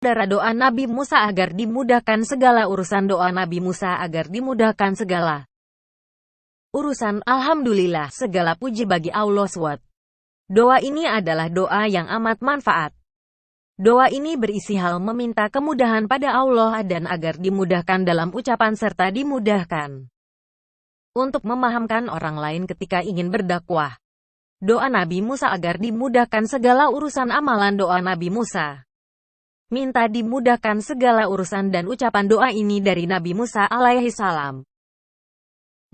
Saudara, doa Nabi Musa agar dimudahkan segala urusan. Doa Nabi Musa agar dimudahkan segala urusan. Alhamdulillah, segala puji bagi Allah SWT. Doa ini adalah doa yang amat manfaat. Doa ini berisi hal meminta kemudahan pada Allah dan agar dimudahkan dalam ucapan serta dimudahkan untuk memahamkan orang lain ketika ingin berdakwah. Doa Nabi Musa agar dimudahkan segala urusan. Amalan doa Nabi Musa minta dimudahkan segala urusan, dan ucapan doa ini dari Nabi Musa alaihi salam.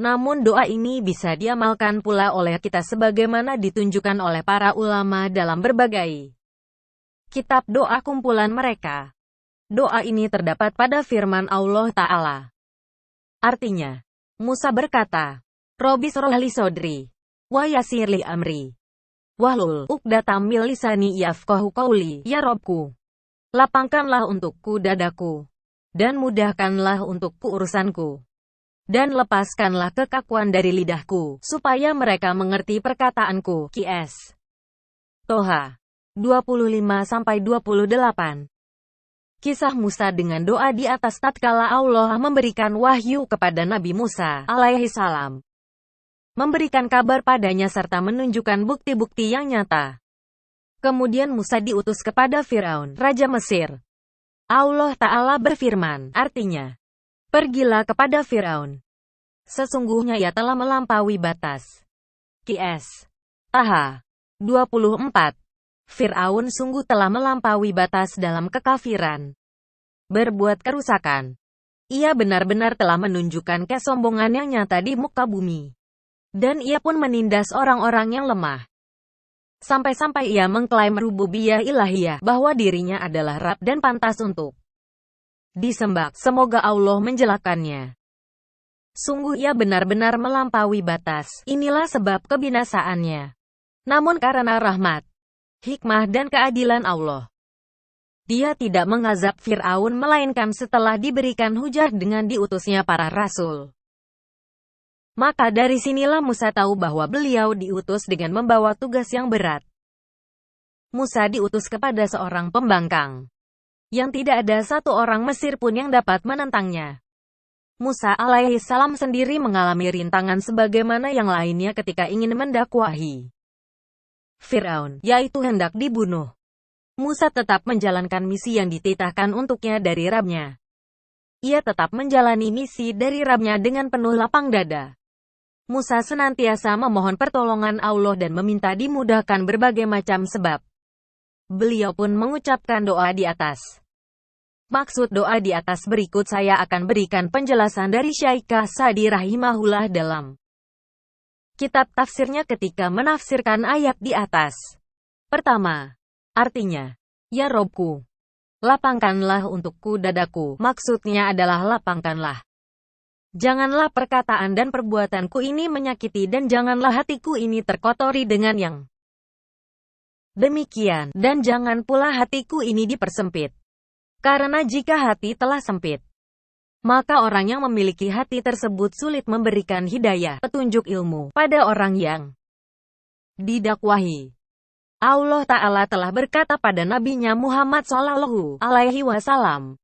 Namun doa ini bisa diamalkan pula oleh kita sebagaimana ditunjukkan oleh para ulama dalam berbagai kitab doa kumpulan mereka. Doa ini terdapat pada firman Allah Ta'ala. Artinya, Musa berkata, Robbi shrah li sodri, wa yassir li amri, wahlul 'uqdatam min lisani yafqahu qawli. Ya Robku, lapangkanlah untukku dadaku, dan mudahkanlah untukku urusanku, dan lepaskanlah kekakuan dari lidahku, supaya mereka mengerti perkataanku. Qs. Toha 25-28. Kisah Musa dengan doa di atas. Tatkala Allah memberikan wahyu kepada Nabi Musa alaihi salam, memberikan kabar padanya serta menunjukkan bukti-bukti yang nyata. Kemudian Musa diutus kepada Firaun, Raja Mesir. Allah Ta'ala berfirman, artinya, pergilah kepada Firaun. Sesungguhnya ia telah melampaui batas. Qs. Taha 24. Firaun sungguh telah melampaui batas dalam kekafiran, berbuat kerusakan. Ia benar-benar telah menunjukkan kesombongan yang nyata di muka bumi. Dan ia pun menindas orang-orang yang lemah. Sampai-sampai ia mengklaim rububiyah ilahiyah, bahwa dirinya adalah Rabb dan pantas untuk disembah. Semoga Allah menjelakannya. Sungguh ia benar-benar melampaui batas. Inilah sebab kebinasaannya. Namun karena rahmat, hikmah dan keadilan Allah, dia tidak mengazab Fir'aun melainkan setelah diberikan hujah dengan diutusnya para rasul. Maka dari sinilah Musa tahu bahwa beliau diutus dengan membawa tugas yang berat. Musa diutus kepada seorang pembangkang, yang tidak ada satu orang Mesir pun yang dapat menentangnya. Musa alaihi salam sendiri mengalami rintangan sebagaimana yang lainnya ketika ingin mendakwahi Firaun, yaitu hendak dibunuh. Musa tetap menjalankan misi yang dititahkan untuknya dari Rabb-nya. Ia tetap menjalani misi dari Rabb-nya dengan penuh lapang dada. Musa senantiasa memohon pertolongan Allah dan meminta dimudahkan berbagai macam sebab. Beliau pun mengucapkan doa di atas. Maksud doa di atas berikut saya akan berikan penjelasan dari Syaikh Sa'di rahimahullah dalam kitab tafsirnya ketika menafsirkan ayat di atas. Pertama, artinya, ya Robku, lapangkanlah untukku dadaku. Maksudnya adalah lapangkanlah. Janganlah perkataan dan perbuatanku ini menyakiti dan janganlah hatiku ini terkotori dengan yang demikian, dan jangan pula hatiku ini dipersempit. Karena jika hati telah sempit, maka orang yang memiliki hati tersebut sulit memberikan hidayah, petunjuk ilmu, pada orang yang didakwahi. Allah Ta'ala telah berkata pada Nabi-Nya Muhammad Shallallahu Alaihi Wasallam,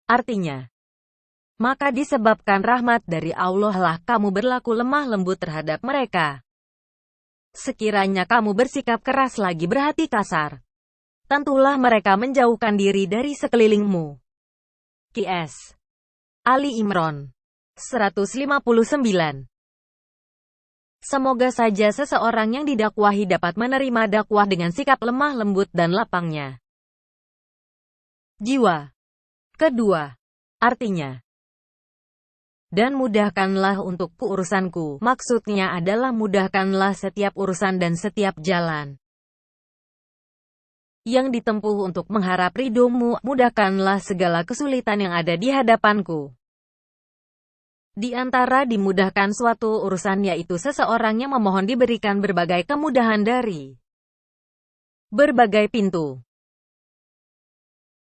artinya, maka disebabkan rahmat dari Allah lah kamu berlaku lemah lembut terhadap mereka. Sekiranya kamu bersikap keras lagi berhati kasar, tentulah mereka menjauhkan diri dari sekelilingmu. Qs. Ali Imran 159. Semoga saja seseorang yang didakwahi dapat menerima dakwah dengan sikap lemah lembut dan lapangnya jiwa. Kedua, artinya, dan mudahkanlah untukku urusanku. Maksudnya adalah mudahkanlah setiap urusan dan setiap jalan yang ditempuh untuk mengharap ridhomu. Mudahkanlah segala kesulitan yang ada di hadapanku. Di antara dimudahkan suatu urusan yaitu seseorang yang memohon diberikan berbagai kemudahan dari berbagai pintu.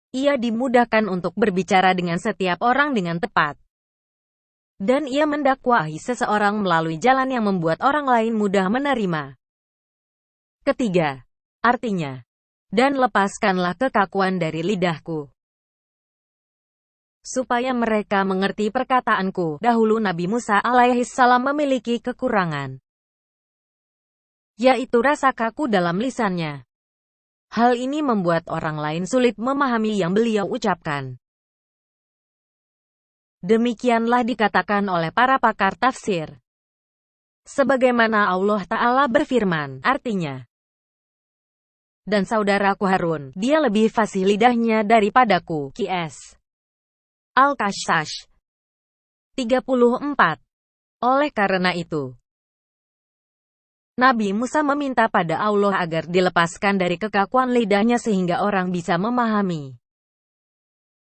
Ia dimudahkan untuk berbicara dengan setiap orang dengan tepat. Dan ia mendakwahi seseorang melalui jalan yang membuat orang lain mudah menerima. Ketiga, artinya, Dan lepaskanlah kekakuan dari lidahku, supaya mereka mengerti perkataanku. Dahulu Nabi Musa alaihissalam memiliki kekurangan, yaitu rasa kaku dalam lisannya. Hal ini membuat orang lain sulit memahami yang beliau ucapkan. Demikianlah dikatakan oleh para pakar tafsir. Sebagaimana Allah Ta'ala berfirman, artinya, dan saudaraku Harun, dia lebih fasih lidahnya daripadaku. Qs. Al-Qasas 34. Oleh karena itu, Nabi Musa meminta pada Allah agar dilepaskan dari kekakuan lidahnya sehingga orang bisa memahami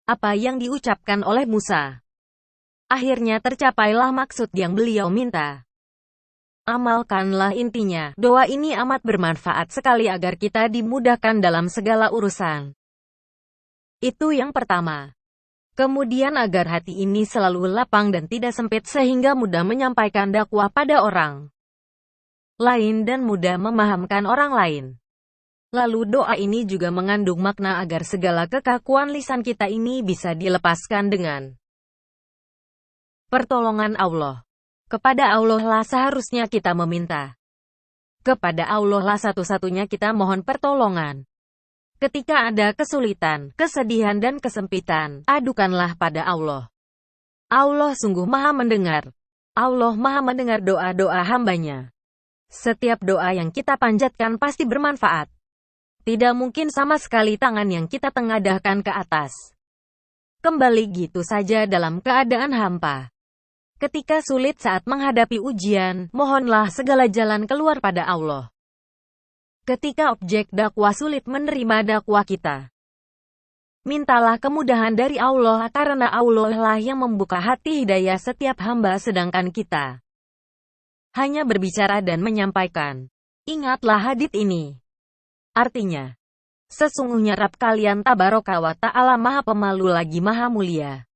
apa yang diucapkan oleh Musa. Akhirnya tercapailah maksud yang beliau minta. Amalkanlah intinya. Doa ini amat bermanfaat sekali agar kita dimudahkan dalam segala urusan. Itu yang pertama. Kemudian agar hati ini selalu lapang dan tidak sempit sehingga mudah menyampaikan dakwah pada orang lain dan mudah memahamkan orang lain. Lalu doa ini juga mengandung makna agar segala kekakuan lisan kita ini bisa dilepaskan dengan pertolongan Allah. Kepada Allah lah seharusnya kita meminta. Kepada Allah lah satu-satunya kita mohon pertolongan. Ketika ada kesulitan, kesedihan dan kesempitan, adukanlah pada Allah. Allah sungguh maha mendengar. Allah maha mendengar doa-doa hambanya. Setiap doa yang kita panjatkan pasti bermanfaat. Tidak mungkin sama sekali tangan yang kita tengadahkan ke atas kembali gitu saja dalam keadaan hampa. Ketika sulit saat menghadapi ujian, mohonlah segala jalan keluar pada Allah. Ketika objek dakwah sulit menerima dakwah kita, mintalah kemudahan dari Allah karena Allah lah yang membuka hati hidayah setiap hamba sedangkan kita hanya berbicara dan menyampaikan. Ingatlah hadits ini. Artinya, sesungguhnya Rabb kalian Tabaraka wa Ta'ala maha pemalu lagi maha mulia.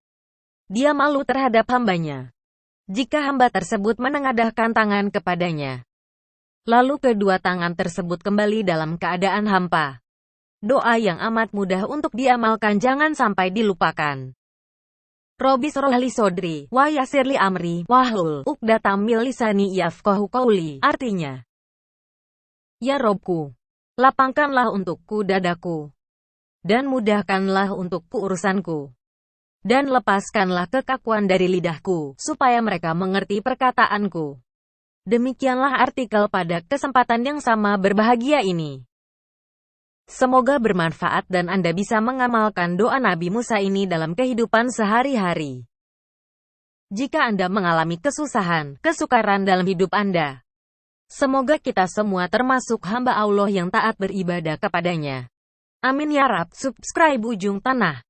Dia malu terhadap hambanya jika hamba tersebut menengadahkan tangan kepadanya, lalu kedua tangan tersebut kembali dalam keadaan hampa. Doa yang amat mudah untuk diamalkan jangan sampai dilupakan. Robi sroh li sodri, wa yasir li amri, wahlul uqdatam min lisani yafqahu qauli. Artinya, ya Robku, lapangkanlah untukku dadaku, dan mudahkanlah untukku urusanku, dan lepaskanlah kekakuan dari lidahku, supaya mereka mengerti perkataanku. Demikianlah artikel pada kesempatan yang sama berbahagia ini. Semoga bermanfaat dan Anda bisa mengamalkan doa Nabi Musa ini dalam kehidupan sehari-hari. Jika Anda mengalami kesusahan, kesukaran dalam hidup Anda, semoga kita semua termasuk hamba Allah yang taat beribadah kepadanya. Amin ya Rabb. Subscribe Ujung Tanah.